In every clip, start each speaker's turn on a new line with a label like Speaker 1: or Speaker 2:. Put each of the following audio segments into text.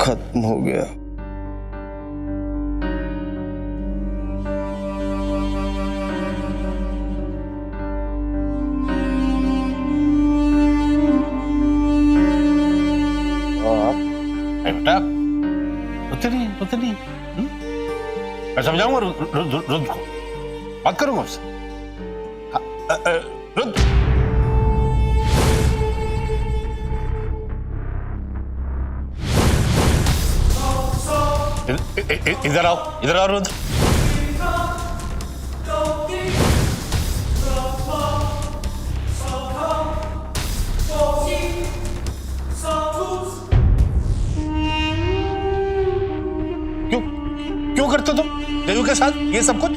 Speaker 1: खत्म हो गया।
Speaker 2: बेटा रोते नहीं। मैं समझाऊंगा रुद्र को, बात करूंगा उससे। रुद्र इधर आओ रुद्र। क्यों करते हो तुम जयू के साथ ये सब कुछ?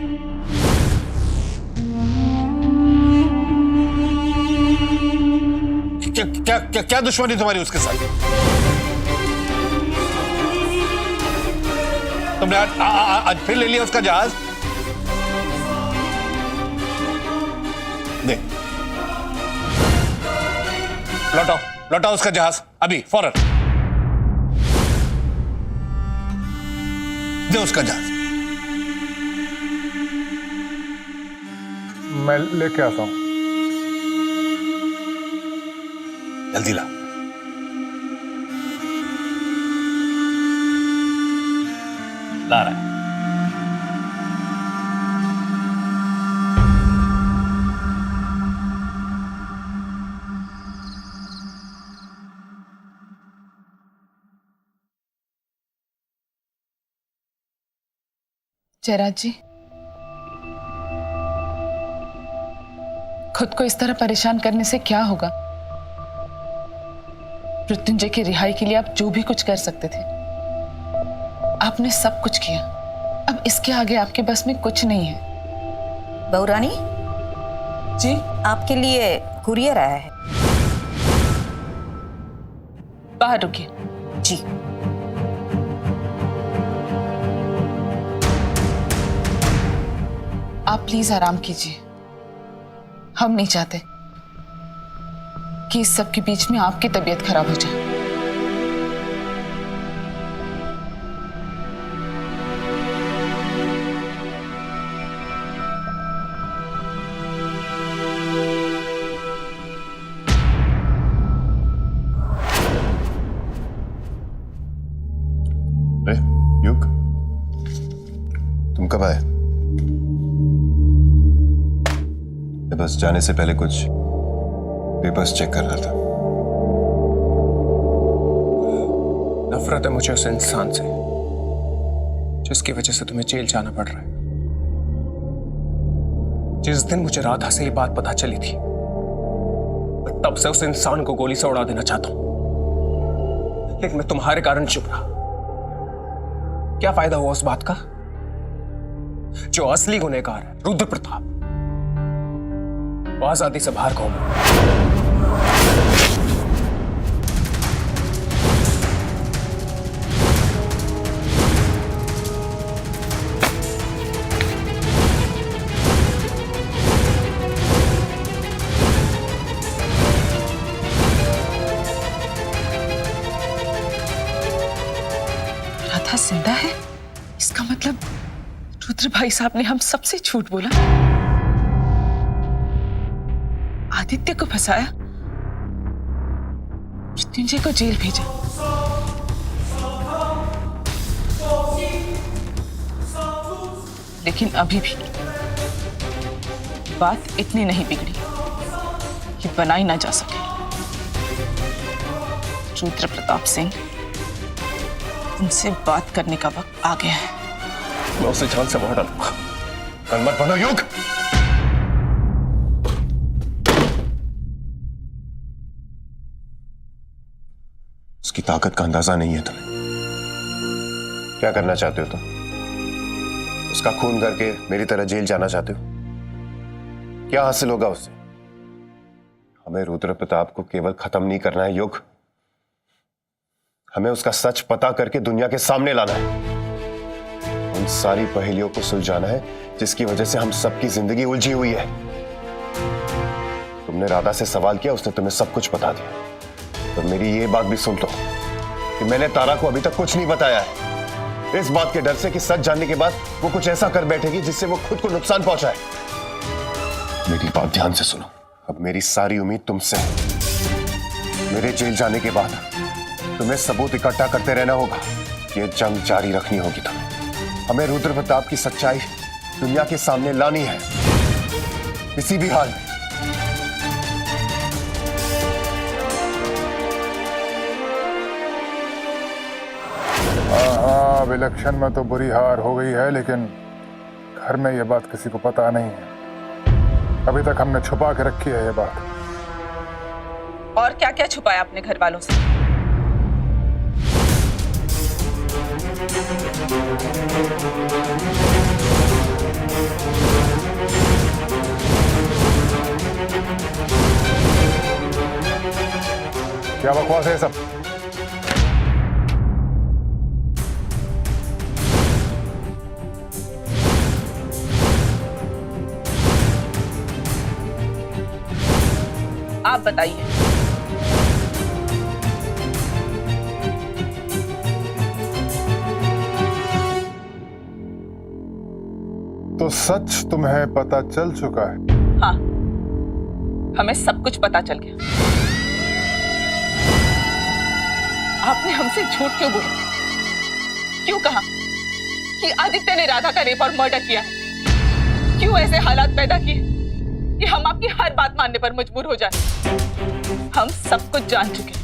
Speaker 2: क्या दुश्मनी तुम्हारी उसके साथ? तुमने आज फिर ले लिया उसका जहाज? दे, लौटाओ उसका जहाज अभी फौरन। दे उसका जहाज।
Speaker 3: मैं लेके आता हूं।
Speaker 2: जल्दी ला। ला रहा है।
Speaker 4: जयराज जी, खुद को इस तरह परेशान करने से क्या होगा? मृत्युंजय की रिहाई के लिए आप जो भी कुछ कर सकते थे आपने सब कुछ किया। अब इसके आगे आपके बस में कुछ नहीं है।
Speaker 5: बहू रानी
Speaker 4: जी,
Speaker 5: आपके लिए कुरियर आया है।
Speaker 4: बाहर रुकिए।
Speaker 5: जी
Speaker 4: आप प्लीज आराम कीजिए। हम नहीं चाहते कि इस सब के बीच में आपकी तबीयत खराब हो जाए।
Speaker 6: अरे युग, तुम कब आए? बस जाने से पहले कुछ पेपर्स चेक कर रहा था।
Speaker 3: नफरत है मुझे उस इंसान से जिसकी वजह से तुम्हें जेल जाना पड़ रहा है। जिस दिन मुझे राधा से ये बात पता चली थी, तब से उस इंसान को गोली से उड़ा देना चाहता हूं, लेकिन मैं तुम्हारे कारण चुप रहा। क्या फायदा हुआ उस बात का? जो असली गुनहगार है रुद्र प्रताप, वो आजादी से बाहर घूम रहा है।
Speaker 4: राधा जिंदा है? इसका मतलब रुद्र भाई साहब ने हम सबसे झूठ बोला, आदित्य को फंसाया, मृत्युंजय को जेल भेजा। लेकिन अभी भी बात इतनी नहीं बिगड़ी कि बनाई ना जा सके। रुद्र प्रताप सिंह, उनसे बात करने का वक्त आ गया है।
Speaker 6: मैं उसे जान से मार डालूंगा। कल मत बनो युग। उसकी ताकत का अंदाजा नहीं है तुम्हें। क्या करना चाहते हो तुम? उसका खून करके मेरी तरह जेल जाना चाहते हो? क्या हासिल होगा उससे? हमें रुद्र प्रताप को केवल खत्म नहीं करना है युग, हमें उसका सच पता करके दुनिया के सामने लाना है। उन सारी पहेलियों को सुलझाना है जिसकी वजह से हम सबकी जिंदगी उलझी हुई है। तुमने राधा से सवाल किया, उसने तुम्हें सब कुछ बता दिया। तो मेरी ये बात भी सुन लो, कि मैंने तारा को अभी तक कुछ नहीं बताया है, इस बात के डर से कि सच जानने के बाद वो कुछ ऐसा कर बैठेगी जिससे वो खुद को नुकसान पहुंचाए। मेरी बात ध्यान से सुनो, अब मेरी सारी उम्मीद तुमसे है। मेरे जेल जाने के बाद तुम्हें सबूत इकट्ठा करते रहना होगा। ये जंग जारी रखनी होगी तुम्हें। हमें रुद्र प्रताप की सच्चाई दुनिया के सामने लानी है, किसी भी हाल में।
Speaker 1: हाँ, विलक्षण में तो बुरी हार हो गई है, लेकिन घर में ये बात किसी को पता नहीं है। अभी तक हमने छुपा के रखी है ये बात।
Speaker 7: और क्या क्या छुपाया अपने घर वालों से?
Speaker 1: क्या बकवास है सब?
Speaker 7: आप बताइए।
Speaker 1: तो सच तुम्हें पता चल चुका है?
Speaker 7: हाँ, हमें सब कुछ पता चल गया। आपने हमसे झूठ क्यों बोला? क्यों कहा कि आदित्य ने राधा का रेप और मर्डर किया है? क्यों ऐसे हालात पैदा किए कि हम आपकी हर बात मानने पर मजबूर हो जाए? हम सब कुछ जान चुके।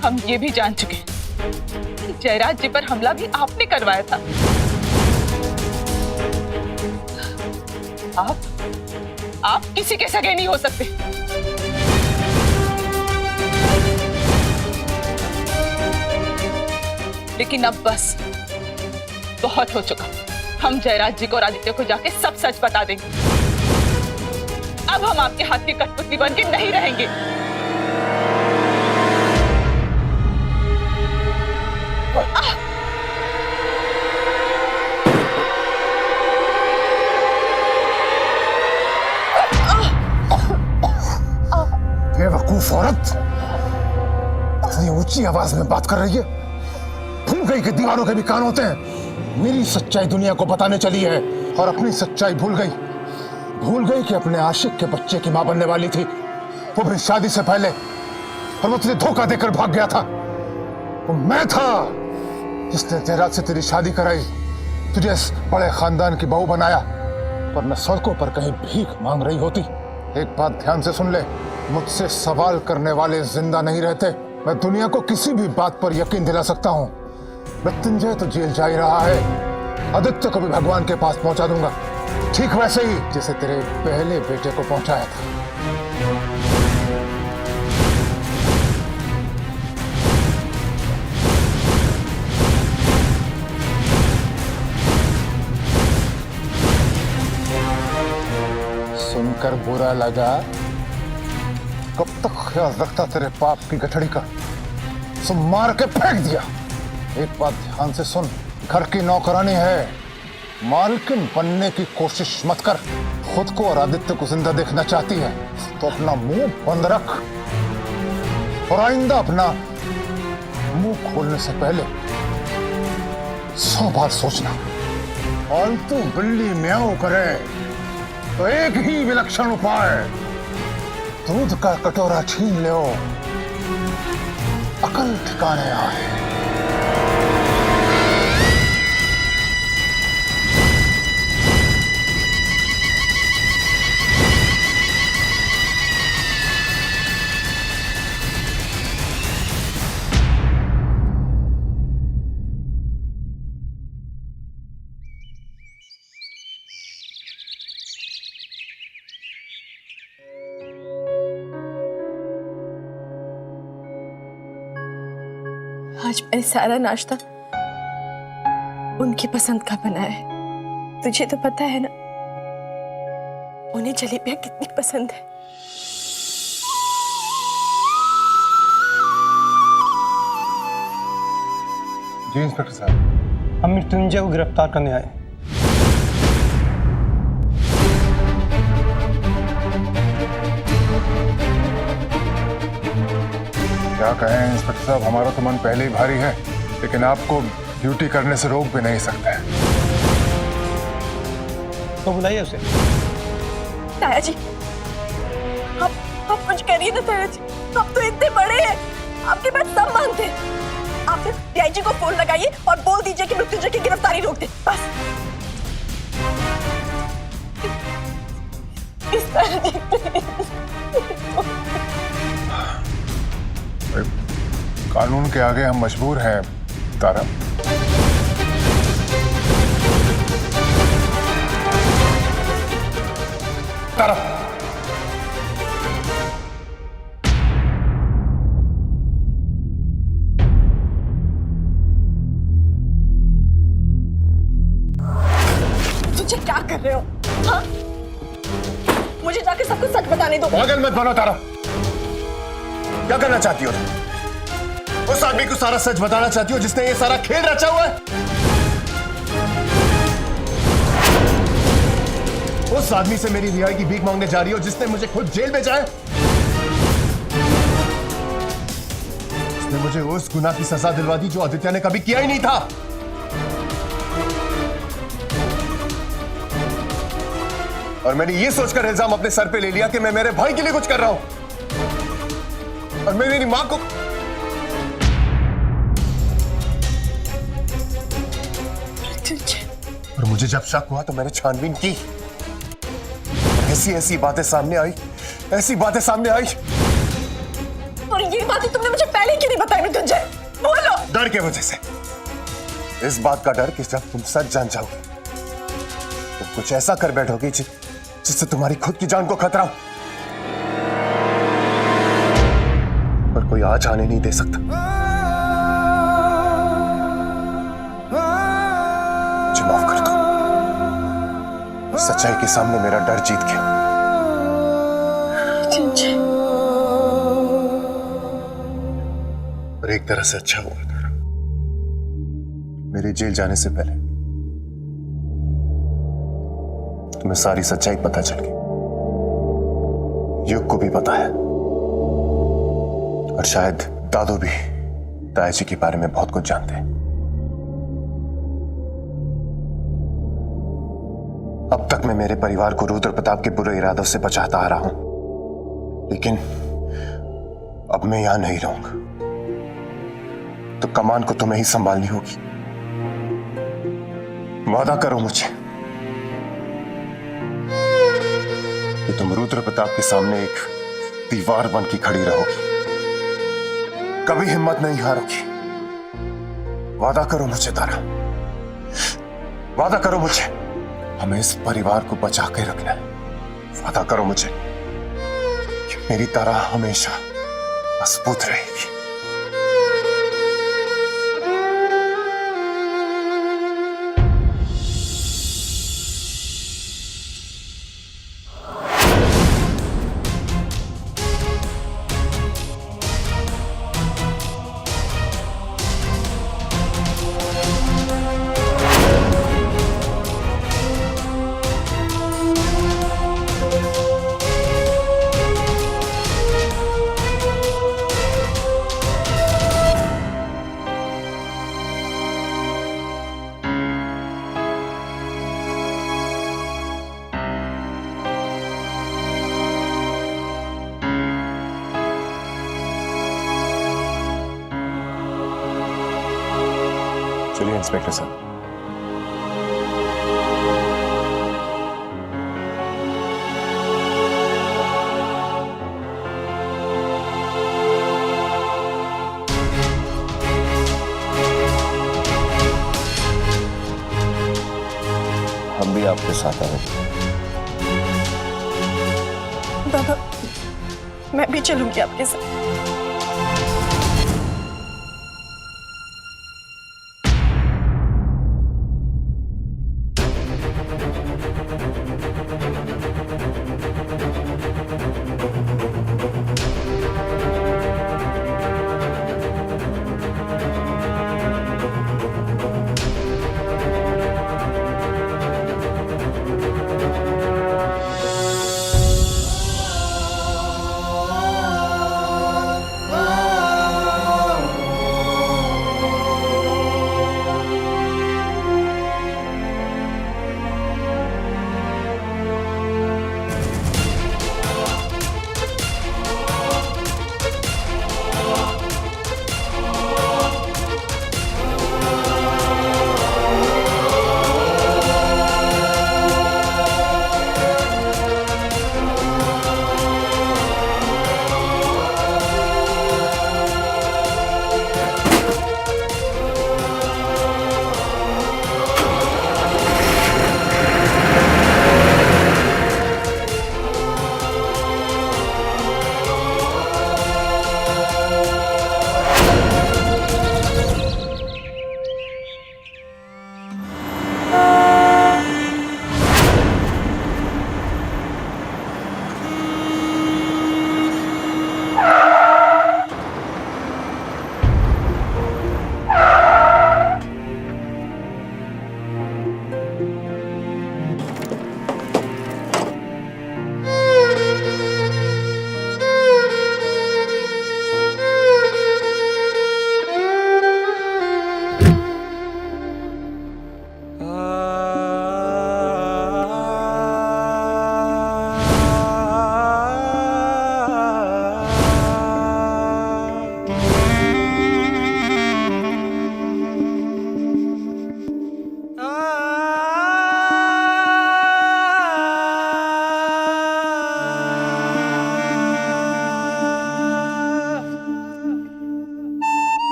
Speaker 7: हम ये भी जान चुके कि जयराज जी पर हमला भी आपने करवाया था। आप किसी के सगे नहीं हो सकते। लेकिन अब बस बहुत हो चुका। हम जयराज जी को और आदित्य को जाके सब सच बता देंगे। अब हम आपके हाथ की कठपुतली बन के नहीं रहेंगे।
Speaker 1: बेवकूफ औरत, इतनी ऊंची आवाज में बात कर रही है। भूल गई कि दीवारों के भी कान होते हैं। मेरी सच्चाई दुनिया को बताने चली है और अपनी सच्चाई भूल गई। भूल गई कि अपने आशिक के बच्चे की मां बनने वाली थी, वो भी शादी से पहले। और वो तुझे धोखा देकर भाग गया था। वो मैं था जिसने जयराज से तेरी शादी कराई, तुझे इस बड़े खानदान की बहू बनाया। पर मैं सड़कों पर कहीं भीख मांग रही होती। एक बात ध्यान से सुन ले, मुझसे सवाल करने वाले जिंदा नहीं रहते। मैं दुनिया को किसी भी बात पर यकीन दिला सकता हूँ। मृत्युंजय तो जेल जा ही रहा है, आदित्य को भी भगवान के पास पहुंचा दूंगा, ठीक वैसे ही जैसे तेरे पहले बेटे को पहुंचाया था। सुनकर बुरा लगा? कब तक ख्याल रखता तेरे पाप की गठड़ी का? सो मार के फेंक दिया। एक बात ध्यान से सुन, घर की नौकरानी है, मालकिन बनने की कोशिश मत कर। खुद को और आदित्य को जिंदा देखना चाहती है तो अपना मुंह बंद रख, और आइंदा अपना मुंह खोलने से पहले 100 बार सोचना। फालतू बिल्ली म्याऊं करे तो एक ही विलक्षण उपाय, दूध का कटोरा छीन लो, अकल ठिकाने आए।
Speaker 8: आज मैंने सारा नाश्ता उनकी पसंद का बनाया है। तुझे तो पता है ना, उन्हें जलेबियां कितनी पसंद है।
Speaker 1: जी इंस्पेक्टर साहब,
Speaker 9: हम मृत्युंजय को गिरफ्तार करने आए।
Speaker 1: क्या कहें इंस्पेक्टर साहब, हमारा तो मन पहले ही भारी है, लेकिन आपको ड्यूटी करने से रोक भी नहीं सकते।
Speaker 9: तो बुलाइए उसे।
Speaker 8: ताया जी, आप कुछ करिए ना ताया जी, आप तो इतने बड़े हैं, आपके पास सब मानते हैं। आप सिर्फ डीआईजी को फोन लगाइए और बोल दीजिए कि मृत्युंजय की गिरफ्तारी रोक दे, बस। इस तरह
Speaker 1: कानून के आगे हम मजबूर हैं तारा। तारा,
Speaker 8: तुझे क्या कर रहे हो? हाँ? मुझे जाके सब कुछ सच बताने दो।
Speaker 6: पागल मत बनो तारा। क्या करना चाहती हो तुम? उस आदमी को सारा सच बताना चाहती हो जिसने ये सारा खेल रचा हुआ है? उस आदमी से मेरी रिहाई की भीख मांगने जा रही हो जिसने मुझे खुद जेल भेजा है? उसने मुझे उस गुनाह की सजा दिलवा दी जो आदित्य ने कभी किया ही नहीं था। और मैंने ये सोचकर इल्जाम अपने सर पे ले लिया कि मैं मेरे भाई के लिए कुछ कर रहा हूं, और मैं मेरी मां को और मुझे जब शक हुआ तो मैंने छानबीन की। ऐसी ऐसी बातें सामने आई, ऐसी बातें सामने आई।
Speaker 8: और ये बातें तुमने मुझे पहले क्यों नहीं बताई मृत्युंजय? बोलो।
Speaker 6: डर के वजह से। इस बात का डर कि जब तुम सच जान जाओगे तो कुछ ऐसा कर बैठोगे जिससे तुम्हारी खुद की जान को खतरा हो। पर कोई आज आने नहीं दे सकता। मुझे माफ कर दो। सच्चाई के सामने मेरा डर जीत गया। और एक तरह से अच्छा हुआ था मेरे जेल जाने से पहले तुम्हें सारी सच्चाई पता चल गई। युग को भी पता है, और शायद दादू भी ताया जी के बारे में बहुत कुछ जानते हैं। अब तक मैं मेरे परिवार को रुद्र प्रताप के बुरे इरादों से बचाता आ रहा हूं, लेकिन अब मैं यहां नहीं रहूंगा तो कमान को तुम्हें ही संभालनी होगी। वादा करो मुझे कि तुम रुद्र प्रताप के सामने एक दीवार बन के खड़ी रहोगी, कभी हिम्मत नहीं हारोगी। वादा करो मुझे तारा, वादा करो मुझे। हमें इस परिवार को बचा के रखना है। वादा करो मुझे कि मेरी तारा हमेशा मजबूत रहेगी। चलिए इंस्पेक्टर साहब। हम भी आपके साथ आएंगे।
Speaker 8: बाबा, मैं भी चलूंगी आपके साथ।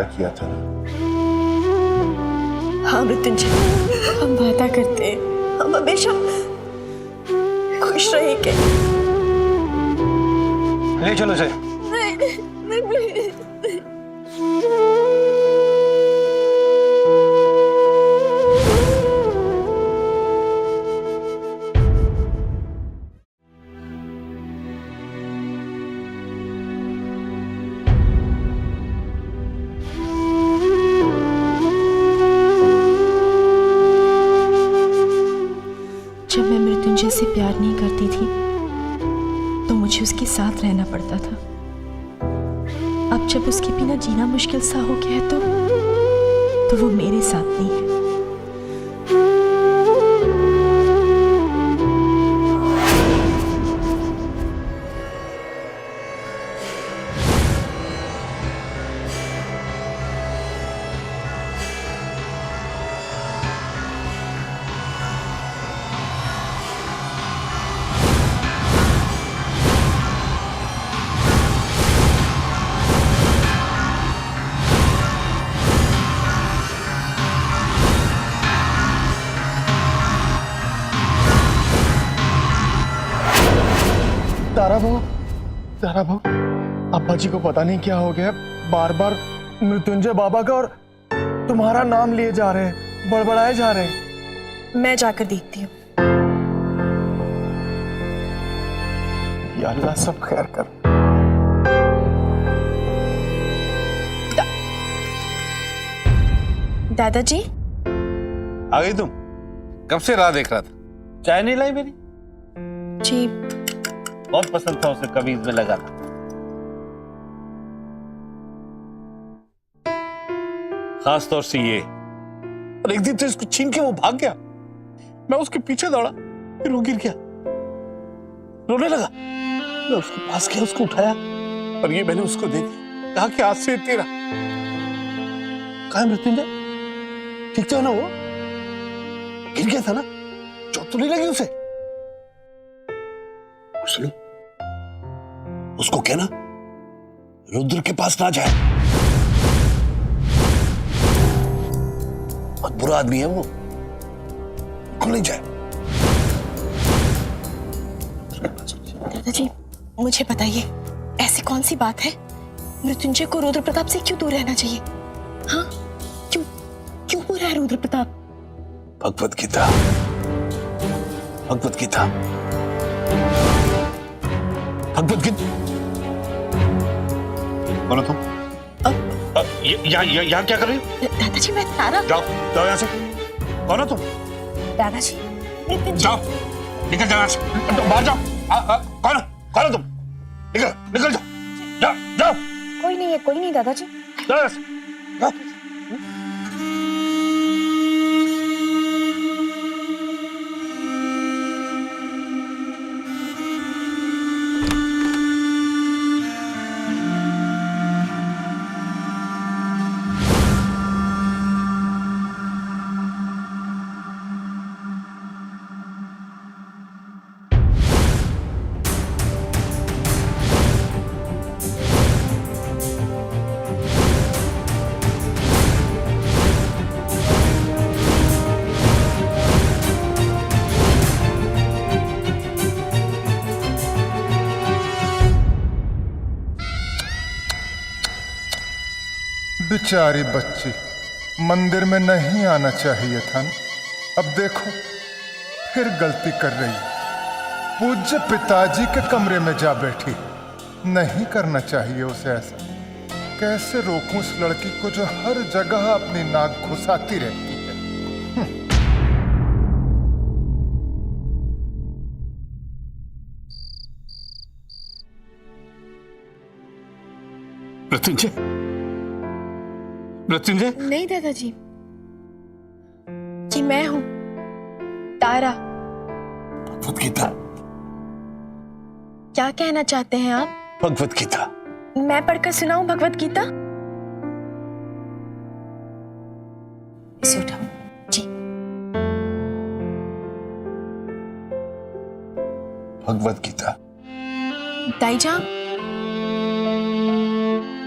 Speaker 6: किया था ना।
Speaker 8: हाँ मृत्युंजय, हम वादा करते हैं हम हमेशा खुश रहेंगे।
Speaker 9: ले चलो इसे।
Speaker 8: नहीं, please।
Speaker 10: जब मैं मृत्युंजय से प्यार नहीं करती थी तो मुझे उसके साथ रहना पड़ता था। अब जब उसके बिना जीना मुश्किल सा हो गया है तो वो मेरे साथ नहीं है।
Speaker 11: तारा बहू, अब्बा जी को पता नहीं क्या हो गया, बार बार मृत्युंजय बाबा का और तुम्हारा नाम लिए जा रहे हैं, बड़बड़ाए जा रहे हैं।
Speaker 8: मैं जाकर देखती हूँ।
Speaker 11: या अल्लाह सब खैर कर।
Speaker 8: दादाजी,
Speaker 2: आ गई तुम? कब से राह देख रहा था। चाय नहीं लाई मेरी?
Speaker 8: जी
Speaker 2: बहुत पसंद था उसे, कमीज में लगा था। खास तौर से ये। और एक दिन तो इसको छीन के वो भाग गया। मैं उसके पीछे दौड़ा, फिर वो गिर गया, रोने लगा। मैं उसके पास गया, उसको उठाया और ये मैंने उसको दे दी। कहा कि आज से तेरा। कहा है मृत्युंजय? ठीक तो है ना? वो गिर गया था ना? चोट तो नहीं लगी उसे? सुनो, उसको कहना रुद्र के पास ना जाए। बहुत बुरा आदमी है वो, बिल्कुल नहीं जाए।
Speaker 8: दादाजी, मुझे बताइए ऐसी कौन सी बात है मृत्युंजय को रुद्र प्रताप से क्यों दूर रहना चाहिए? हाँ, क्यों क्यों बुरा है रुद्र प्रताप?
Speaker 2: भगवत गीता, भगवत गीता, भगवत गीता। कौन हो तुम? यहाँ क्या कर रही हो?
Speaker 8: दादाजी, मैं तारा।
Speaker 2: जाओ जाओ यहाँ से। कौन हो तुम?
Speaker 8: दादाजी, मृत्युंजय।
Speaker 2: जाओ, निकल जाओ यहाँ से, बाहर जाओ। कौन हो तुम? निकल निकल जाओ, जाओ जाओ।
Speaker 8: कोई नहीं दादाजी।
Speaker 2: जाओ यहाँ से, जाओ।
Speaker 1: बेचारी बच्ची मंदिर में नहीं आना चाहिए था ना। अब देखो फिर गलती कर रही है, पूज्य पिताजी के कमरे में जा बैठी। नहीं करना चाहिए उसे ऐसा। कैसे रोकूं उस लड़की को जो हर जगह अपनी नाक घुसाती रहती है।
Speaker 2: मृत्युंजय, मृत्युंजय।
Speaker 8: नहीं दादाजी, जी मैं हूं तारा।
Speaker 2: भगवत गीता।
Speaker 8: क्या कहना चाहते हैं आप?
Speaker 2: भगवत गीता।
Speaker 8: मैं पढ़कर सुनाऊं भगवत गीता? इसे उठाओ जी।
Speaker 2: भगवत गीता।
Speaker 8: ताई जान।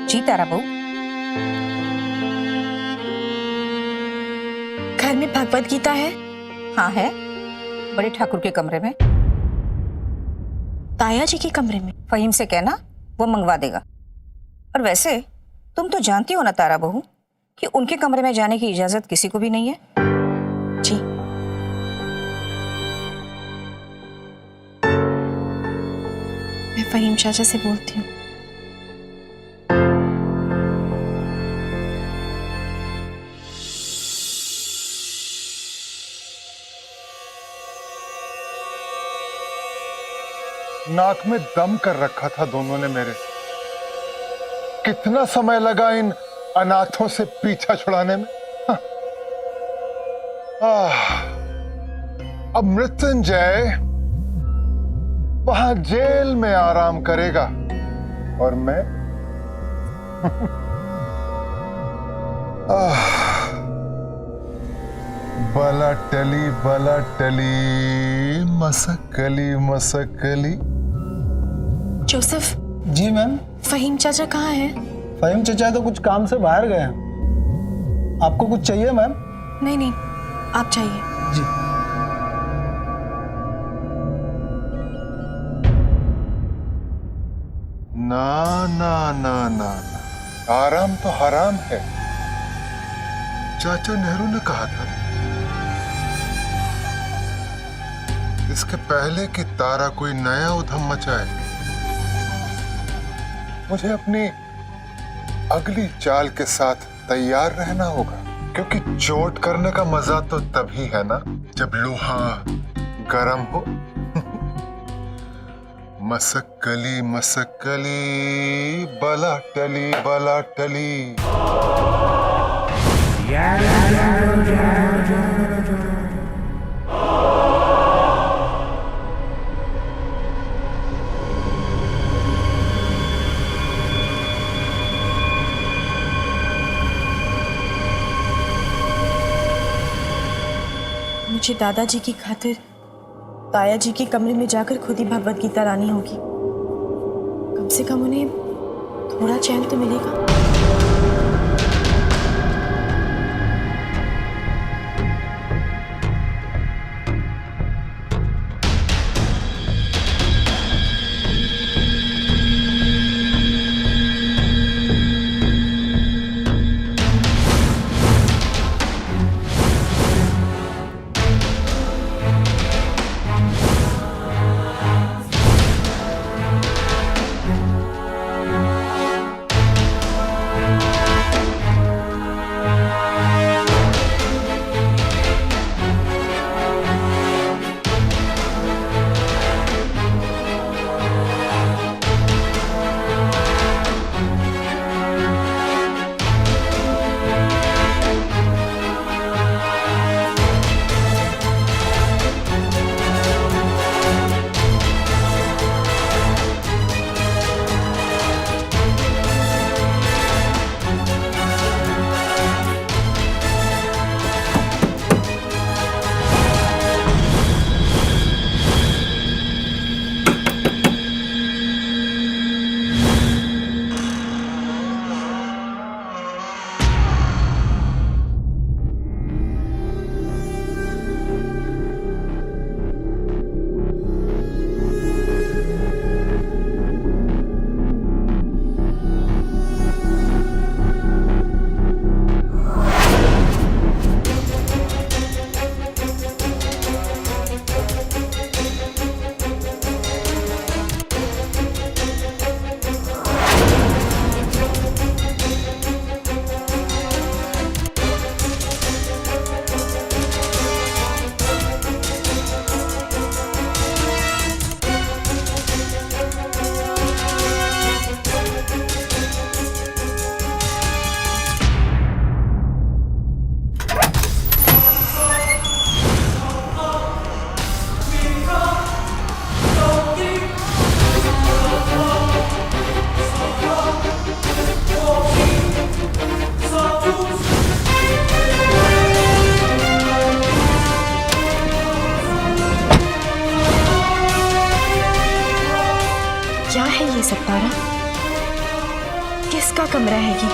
Speaker 5: जी तारा बहू,
Speaker 10: घर में भगवत गीता है?
Speaker 5: हाँ है, बड़े ठाकुर के कमरे में।
Speaker 10: ताया जी के कमरे में?
Speaker 5: फहीम से कहना, वो मंगवा देगा। और वैसे तुम तो जानती हो ना तारा बहू कि उनके कमरे में जाने की इजाजत किसी को भी नहीं है।
Speaker 10: जी। मैं फहीम चाचा से बोलती हूँ।
Speaker 1: नाक में दम कर रखा था दोनों ने मेरे। कितना समय लगा इन अनाथों से पीछा छुड़ाने में। अब मृत्युंजय वहां जेल में आराम करेगा और मैं बला टली मसकली मसकली।
Speaker 10: जोसेफ,
Speaker 9: जी मैम।
Speaker 10: फहीम चाचा कहाँ हैं?
Speaker 9: फहीम चचा तो कुछ काम से बाहर गए हैं। आपको कुछ चाहिए मैम?
Speaker 10: नहीं नहीं, आप जाइए।
Speaker 9: जी।
Speaker 1: ना ना ना ना, आराम तो हराम है, चाचा नेहरू ने कहा था। इसके पहले कि तारा कोई नया उधम मचाए, मुझे अपनी अगली चाल के साथ तैयार रहना होगा, क्योंकि चोट करने का मजा तो तभी है ना जब लोहा गरम हो। मसक्कली मसक्कली बला टली।
Speaker 10: मुझे दादाजी की खातिर ताया जी के कमरे में जाकर खुद ही भगवत गीता लानी होगी। कम से कम उन्हें थोड़ा चैन तो मिलेगा। सतारा, किसका कमरा है ये?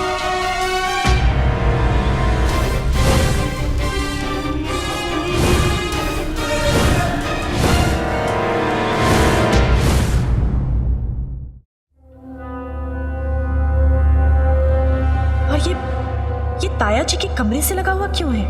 Speaker 10: कमरे से लगा हुआ क्यों है?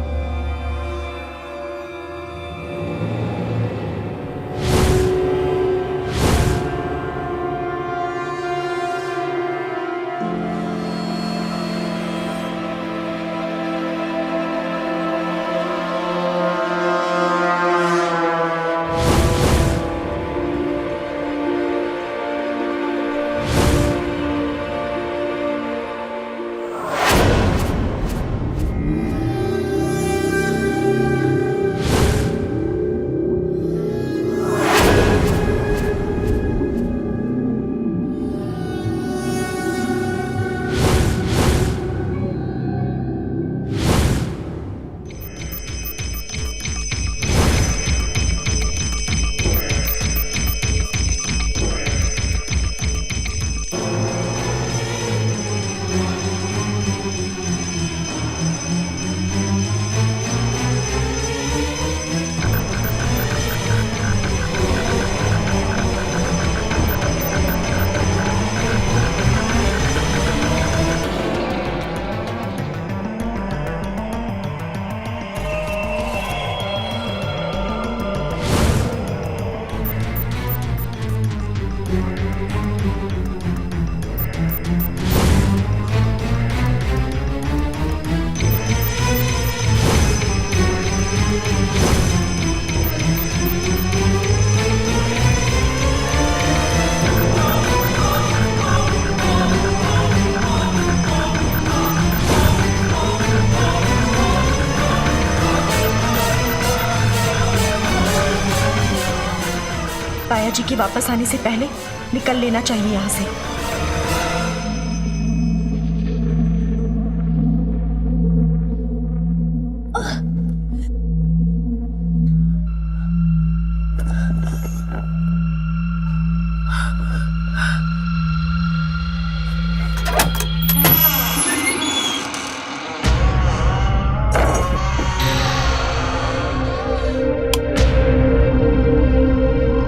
Speaker 10: ताया जी के वापस आने से पहले निकल लेना चाहिए यहाँ से।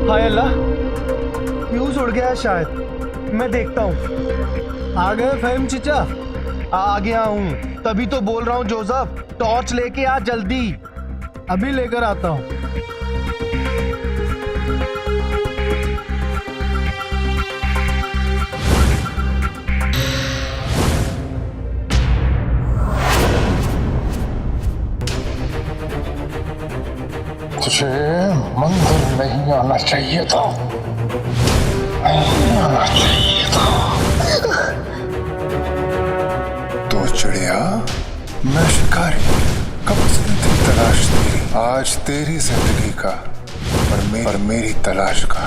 Speaker 11: हाय अल्लाह, फ्यूज उड़ गया है शायद, मैं देखता हूँ। आ गए फहीम चचा? आ गया हूँ, तभी तो बोल रहा हूँ जोसेफ, टॉर्च लेके आ जल्दी। अभी लेकर आता हूँ।
Speaker 1: तुझे मंदिर नहीं आना चाहिए था, नहीं आना चाहिए था। तो चिड़िया, मैं शिकारी, कब से तेरी तलाश थी। आज तेरी जिंदगी का और मेरी तलाश का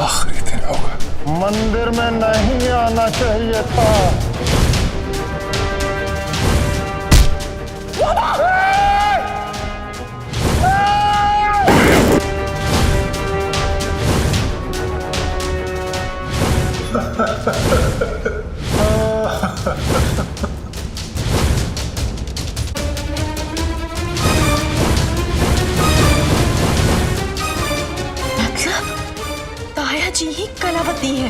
Speaker 1: आखिरी दिन होगा। मंदिर में नहीं आना चाहिए था।
Speaker 10: मतलब ताया जी ही कलावती है।